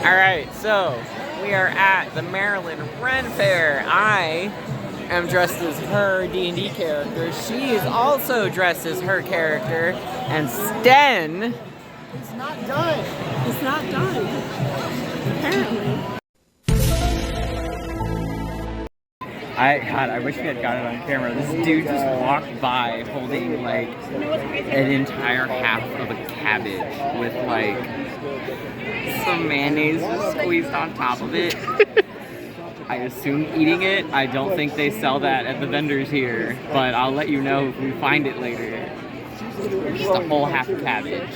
Alright, so we are at the Maryland Ren Fair. I am dressed as her D&D character. She is also dressed as her character. And Sten... It's not done. It's not done. Apparently. God, I wish we had got it on camera. This dude just walked by holding like an entire half of a cabbage with like some mayonnaise just squeezed on top of it. I assume eating it. I don't think they sell that at the vendors here, but I'll let you know if we find it later. Just a whole half a cabbage.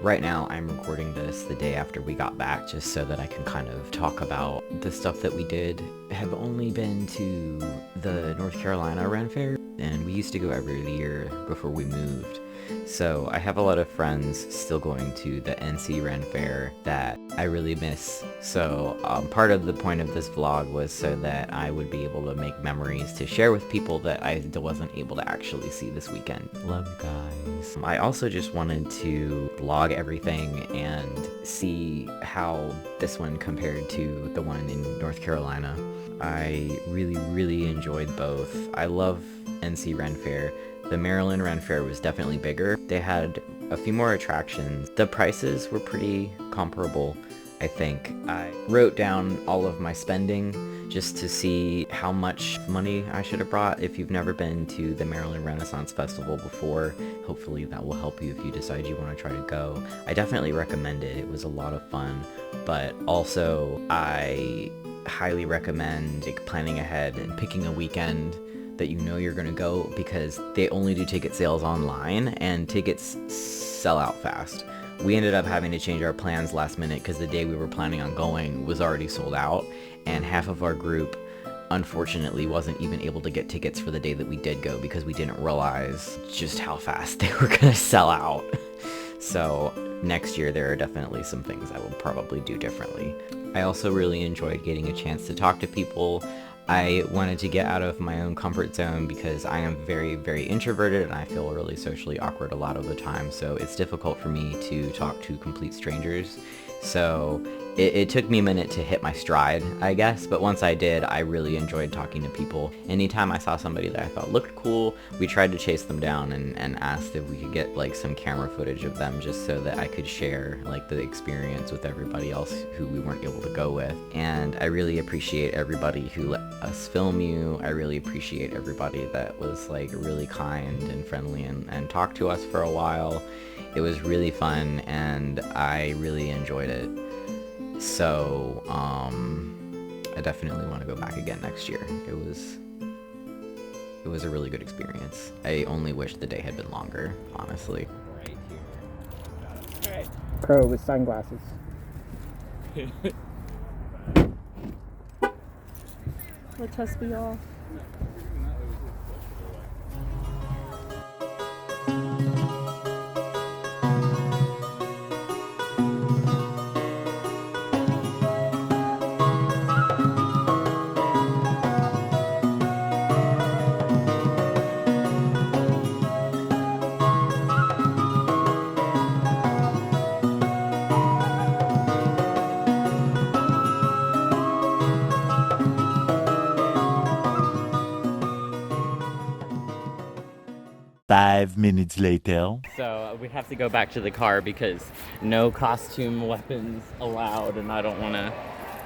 Right now, I'm recording this the day after we got back, just so that I can kind of talk about the stuff that we did. I have only been to the North Carolina Ren Fair, and we used to go every year before we moved. So I have a lot of friends still going to the NC Ren Fair that I really miss. So part of the point of this vlog was so that I would be able to make memories to share with people that I wasn't able to actually see this weekend. Love you guys. I also just wanted to vlog everything and see how this one compared to the one in North Carolina. I really enjoyed both. I love NC Ren Fair. The Maryland Ren Fair was definitely bigger. They had a few more attractions. The prices were pretty comparable, I think. I wrote down all of my spending just to see how much money I should have brought. If you've never been to the Maryland Renaissance Festival before, hopefully that will help you if you decide you want to try to go. I definitely recommend it. It was a lot of fun, but also I highly recommend planning ahead and picking a weekend that you know you're gonna go, because they only do ticket sales online and tickets sell out fast. We ended up having to change our plans last minute because the day we were planning on going was already sold out, and half of our group unfortunately wasn't even able to get tickets for the day that we did go because we didn't realize just how fast they were gonna sell out. So next year there are definitely some things I will probably do differently. I also really enjoyed getting a chance to talk to people. I wanted to get out of my own comfort zone because I am very introverted and I feel really socially awkward a lot of the time, so it's difficult for me to talk to complete strangers. So it took me a minute to hit my stride, I guess, but once I did, I really enjoyed talking to people. Anytime I saw somebody that I thought looked cool, we tried to chase them down and asked if we could get like some camera footage of them just so that I could share like the experience with everybody else who we weren't able to go with. And I really appreciate everybody who let us film you. I really appreciate everybody that was like really kind and friendly and talked to us for a while. It was really fun and I really enjoyed it. So, I definitely want to go back again next year. It was a really good experience. I only wish the day had been longer, honestly. Crow with sunglasses. Let us be off. Five minutes later. So we have to go back to the car because no costume weapons allowed, and I don't want to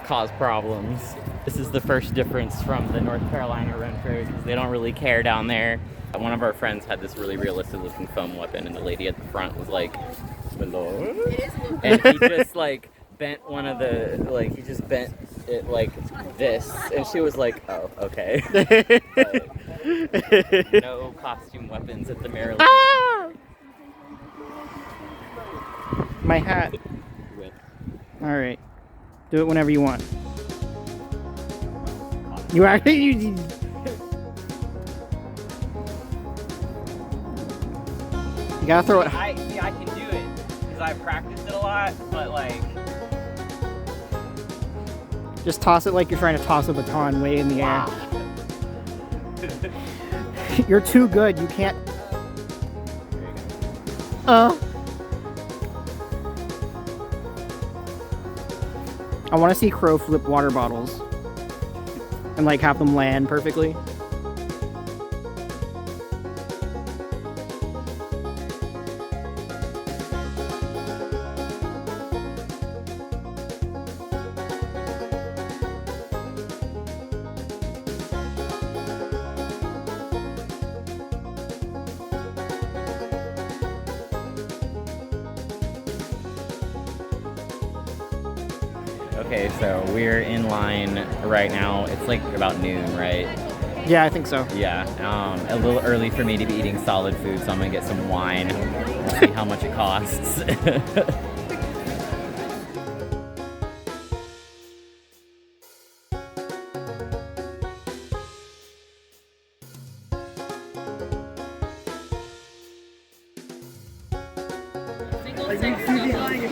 cause problems. This is the first difference from the North Carolina Ren Fair because they don't really care down there. One of our friends had this really realistic looking foam weapon, and the lady at the front was like, "Hello," and he just like bent one of the he just bent it like this, and she was like, "Oh, okay." But, no costume weapons at the Maryland. Ah! My hat. Alright. Do it whenever you want. You actually... You gotta throw it. I can do it because I practiced it a lot, but like... Just toss it like you're trying to toss a baton way in the air. You're too good. You can't. I want to see Crow flip water bottles and like have them land perfectly. Okay, so we're in line right now. It's like about noon, right? Yeah, I think so. Yeah, a little early for me to be eating solid food, so I'm gonna get some wine and see how much it costs.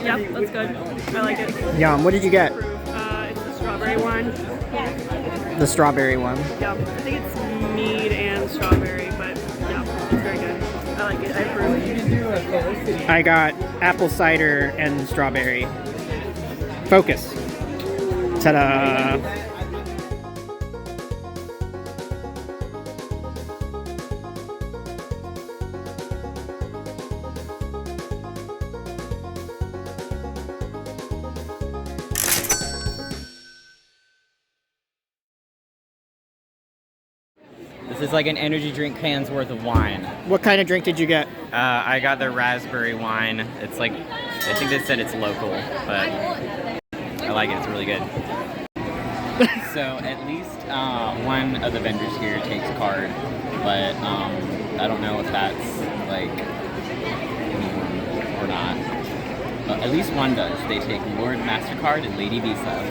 Yep, that's good. I like it. Yum. What did you get? It's the strawberry one. The strawberry one. Yep, I think it's mead and strawberry, but yeah, it's very good. I like it. I approve. I got apple cider and strawberry. Focus. Ta-da! This is like an energy drink can's worth of wine. What kind of drink did you get? I got the raspberry wine. It's like, I think they said it's local, but I like it. It's really good. So at least one of the vendors here takes card, but I don't know if that's like anyone or not. At least one does. They take Lord MasterCard and Lady Visa.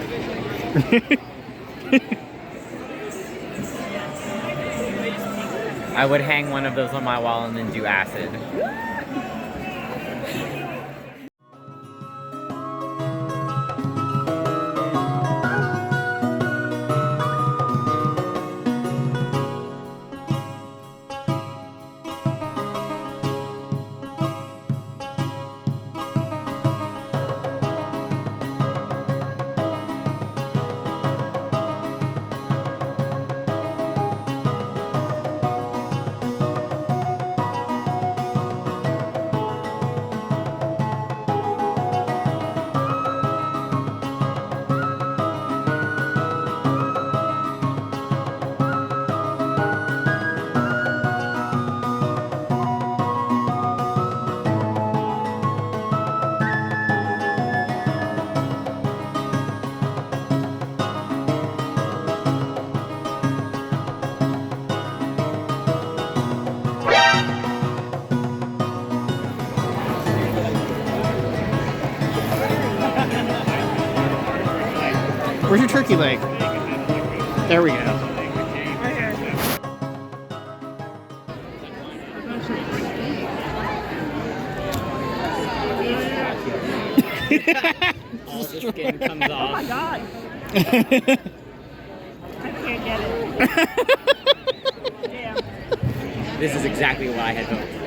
I would hang one of those on my wall and then do acid. Where's your turkey leg? There we go. All the skin comes off. Oh my god. I can't get it. Damn. This is exactly what I had hoped for.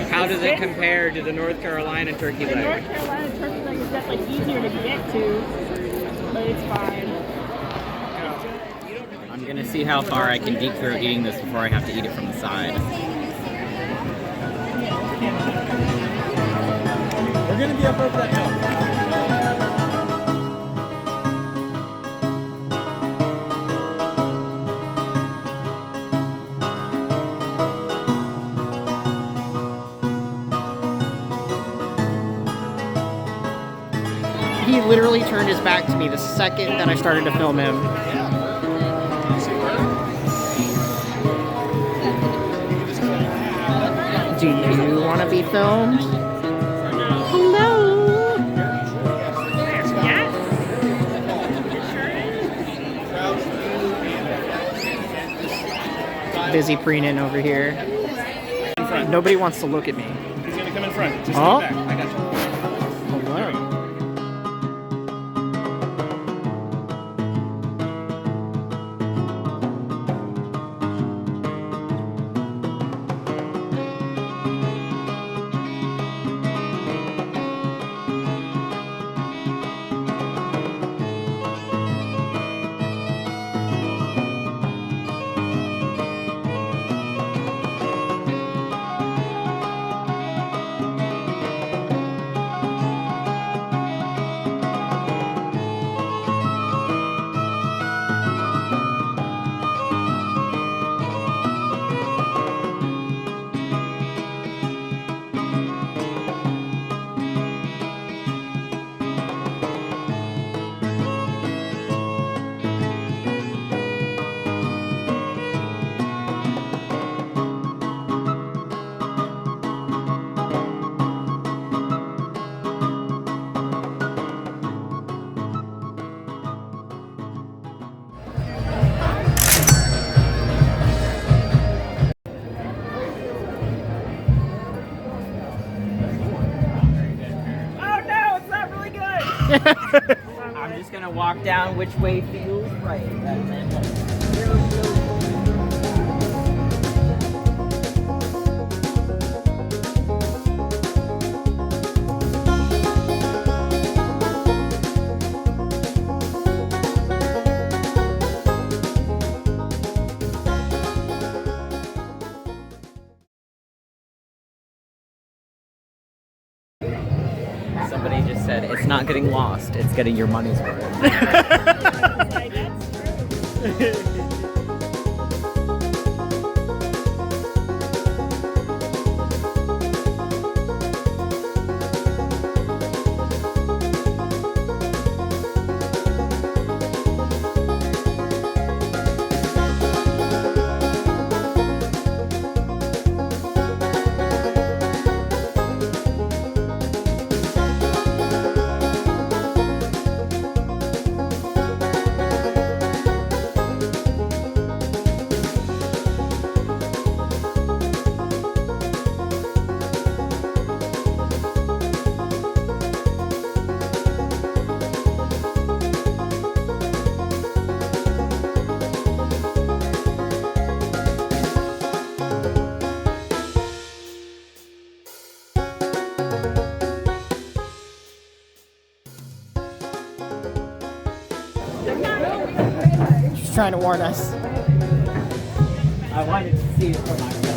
How does it compare to the North Carolina turkey The leg? North Carolina turkey leg is definitely easier to get to, but it's fine. I'm gonna see how far I can deep throat eating this before I have to eat it from the side. We're gonna be up over that hill. He literally turned his back to me the second that I started to film him. Do you want to be filmed? Hello. Yes. It sure is. Busy preening over here. Nobody wants to look at me. He's gonna come in front. Just Oh. stay back. I got you. Hello. I'm just gonna walk down which way feels right. That's it. Somebody just said it's not getting lost, it's getting your money's worth. She's trying to warn us. I wanted to see it for myself.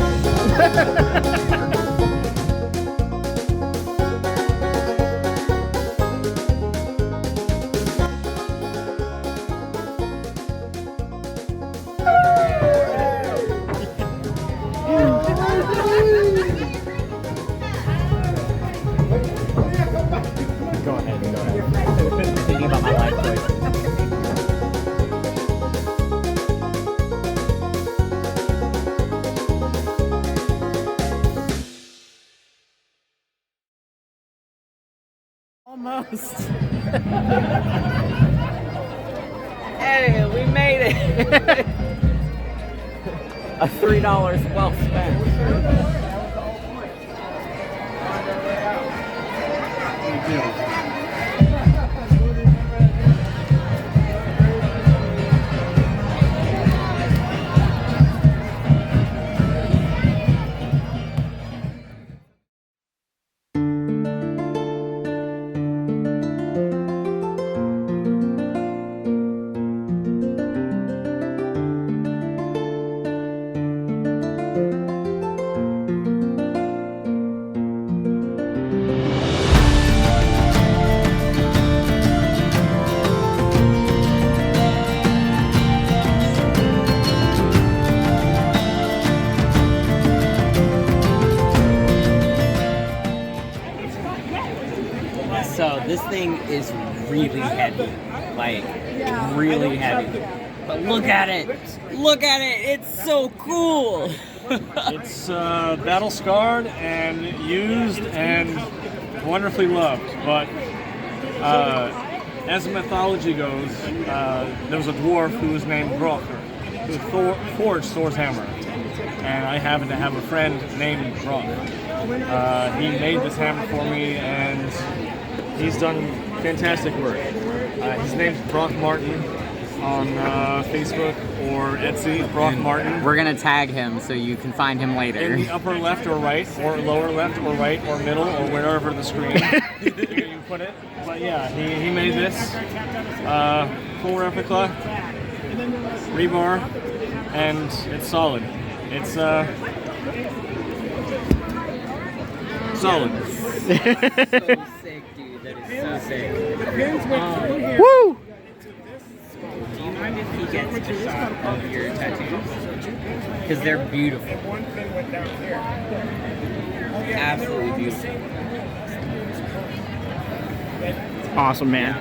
Go ahead. I'm thinking about my life choices. Almost. Hey, we made it! A $3 well spent. So this thing is really heavy, like really heavy. But look at it! Look at it! It's so cool! It's battle scarred and used and wonderfully loved. But as the mythology goes, there was a dwarf who was named Brocker, who forged Thor's hammer. And I happen to have a friend named Brock. He made this hammer for me, and he's done fantastic work. His name's Brock Martin on Facebook or Etsy, Brock Martin. We're gonna tag him so you can find him later. In the upper left or right, or lower left or right or middle, or wherever the screen you put it. But yeah, he made this full replica, rebar, and it's solid. It's solid. So sick, dude. That is so sick. Woo! Do you mind if he gets a shot of your tattoos? Because they're beautiful. Absolutely beautiful. Awesome, man.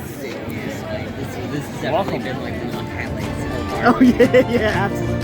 Sick, dude. Like, this has definitely been like one of the highlights of our Oh yeah, yeah, absolutely.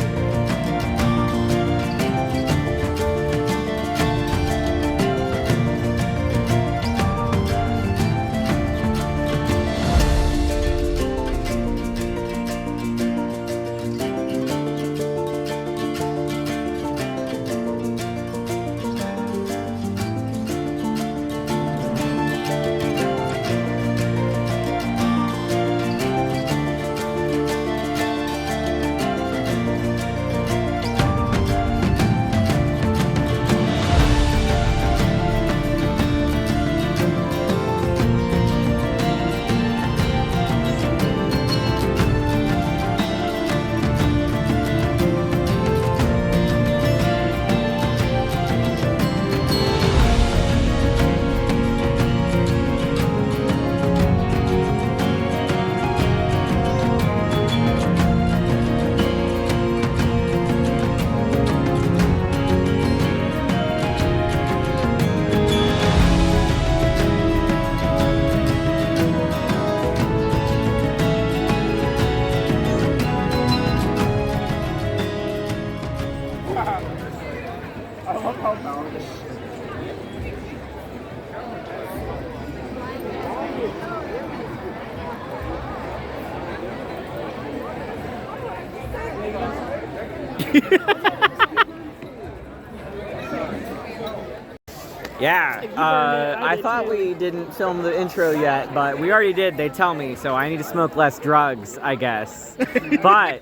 Yeah, I thought we didn't film the intro yet, but we already did, they tell me, so I need to smoke less drugs, I guess. But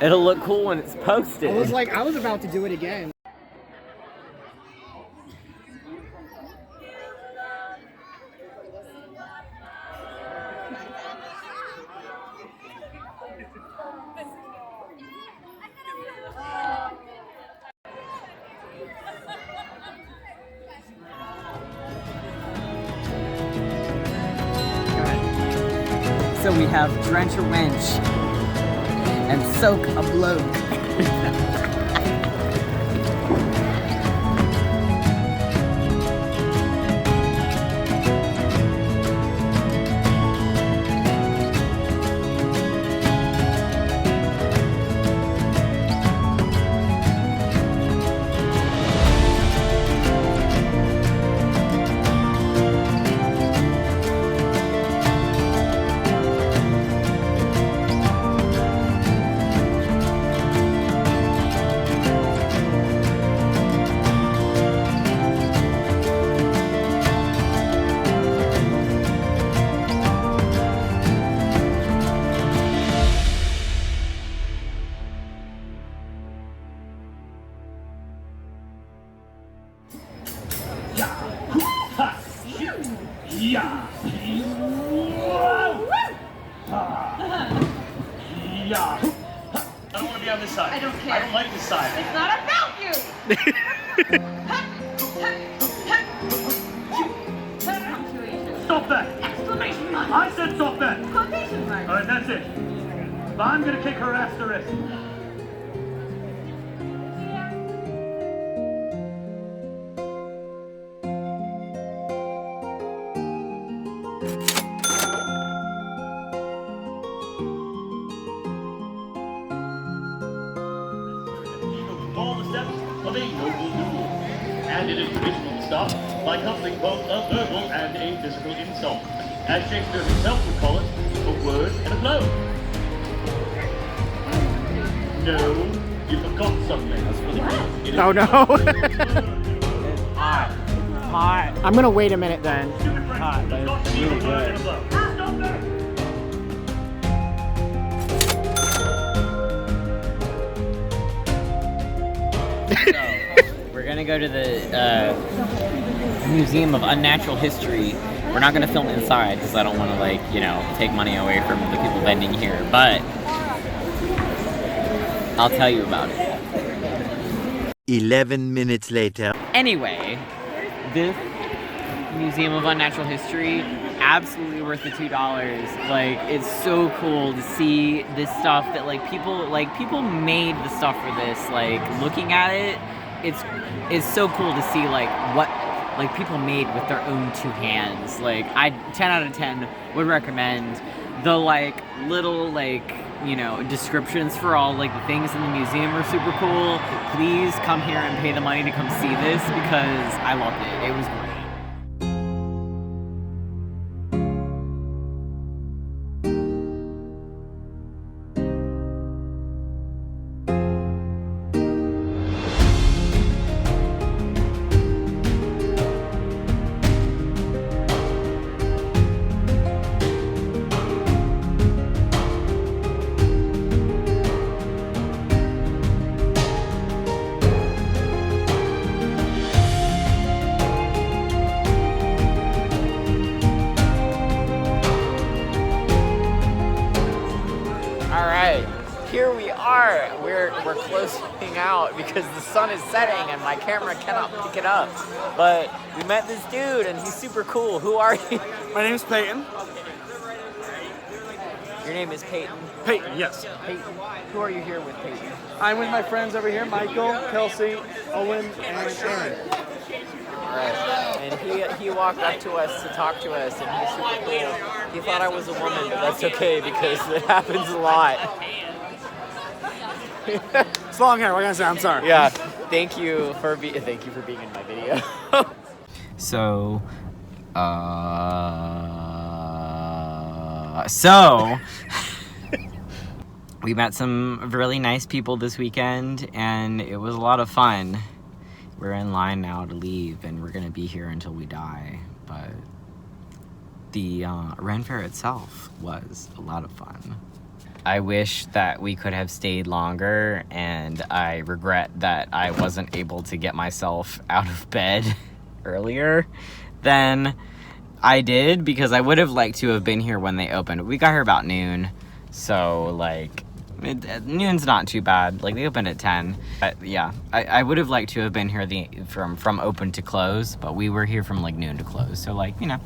it'll look cool when it's posted. I was about to do it again. So we have drench a wench and soak a bloke. Yeah. Yeah. I don't want to be on this side. I don't care. I don't like this side. It's not about you! Stop that! Exclamation mark! I said stop that! Quotation mark! Alright, that's it. But I'm gonna kick her asterisk. All the steps of a noble duel. And it is traditional to start by coupling both a verbal and a physical insult. As Shakespeare himself would call it, a word and a blow. No, you forgot something. That's really good. Oh no. Hot. Hot. I'm gonna wait a minute then. Hot, but it's really good. Stop there! So, we're gonna go to the Museum of Unnatural History. We're not gonna film inside because I don't want to, like, you know, take money away from the people vending here, but I'll tell you about it. 11 minutes later. Anyway, this Museum of Unnatural History, absolutely worth the $2. Like, it's so cool to see this stuff that people made the stuff for this. Like, looking at it, it's so cool to see what people made with their own two hands. Like, I 10 out of 10 would recommend the little descriptions for all the things in the museum are super cool. Please come here and pay the money to come see this because I loved it. It was great. Here we are. We're closing out because the sun is setting and my camera cannot pick it up. But we met this dude and he's super cool. Who are you? My name's Peyton. Your name is Peyton. Peyton, yes. Peyton. Who are you here with, Peyton? I'm with my friends over here, Michael, Kelsey, Owen, and Aaron. Right. And he walked up to us to talk to us and he's super cool. He thought I was a woman, but that's okay because it happens a lot. It's long hair, what can I say? I'm sorry. Yeah. Thank you for being in my video. So we met some really nice people this weekend, and it was a lot of fun. We're in line now to leave, and we're gonna be here until we die, but the Ren Fair itself was a lot of fun. I wish that we could have stayed longer, and I regret that I wasn't able to get myself out of bed earlier than I did, because I would have liked to have been here when they opened. We got here about noon, so like noon's not too bad. Like, they opened at 10. But yeah, I would have liked to have been here from open to close, but we were here from like noon to close. So like, you know,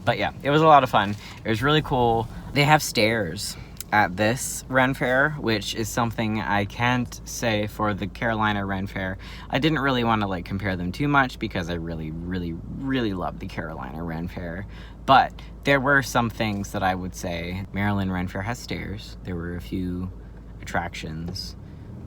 but yeah, it was a lot of fun. It was really cool. They have stairs at this Ren Fair, which is something I can't say for the Carolina Ren Fair. I didn't really want to like compare them too much because I really, really, really love the Carolina Ren Fair. But there were some things that I would say. Maryland Ren Fair has stairs. There were a few attractions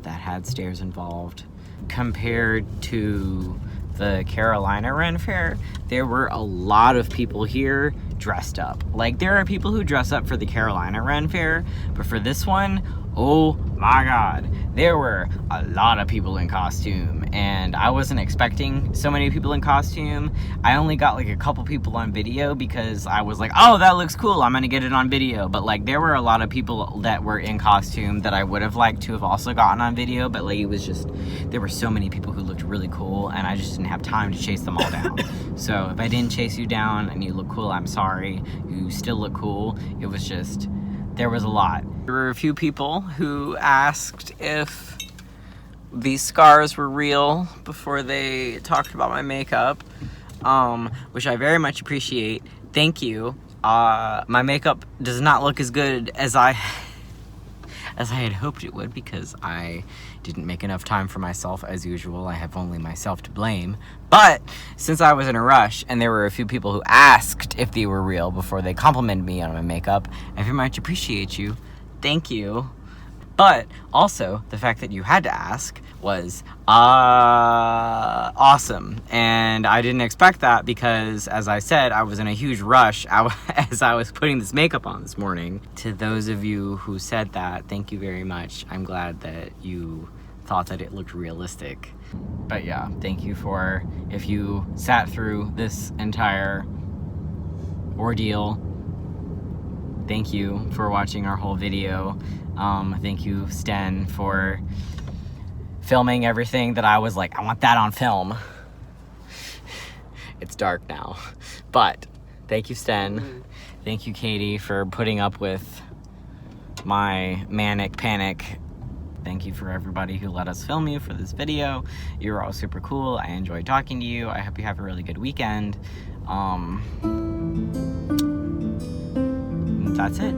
that had stairs involved. Compared to the Carolina Ren Fair, there were a lot of people here dressed up. Like, there are people who dress up for the Carolina Ren Fair, but for this one, oh my god, there were a lot of people in costume, and I wasn't expecting so many people in costume. I only got like a couple people on video because I was like, oh, that looks cool, I'm gonna get it on video. But like, there were a lot of people that were in costume that I would have liked to have also gotten on video, but like, it was just, there were so many people who looked really cool, and I just didn't have time to chase them all down. So if I didn't chase you down and you look cool, I'm sorry. You still look cool. It was just, there was a lot. There were a few people who asked if these scars were real before they talked about my makeup, which I very much appreciate. Thank you. My makeup does not look as good as I had hoped it would, because I didn't make enough time for myself as usual. I have only myself to blame. But since I was in a rush and there were a few people who asked if they were real before they complimented me on my makeup, I very much appreciate you. Thank you. But also, the fact that you had to ask was awesome. And I didn't expect that because, as I said, I was in a huge rush as I was putting this makeup on this morning. To those of you who said that, thank you very much. I'm glad that you thought that it looked realistic. But yeah, thank you for, if you sat through this entire ordeal, thank you for watching our whole video. Thank you, Sten, for filming everything that I was like, I want that on film. It's dark now. But thank you, Sten. Thank you, Katie, for putting up with my manic panic. Thank you for everybody who let us film you for this video. You were all super cool. I enjoyed talking to you. I hope you have a really good weekend. That's it.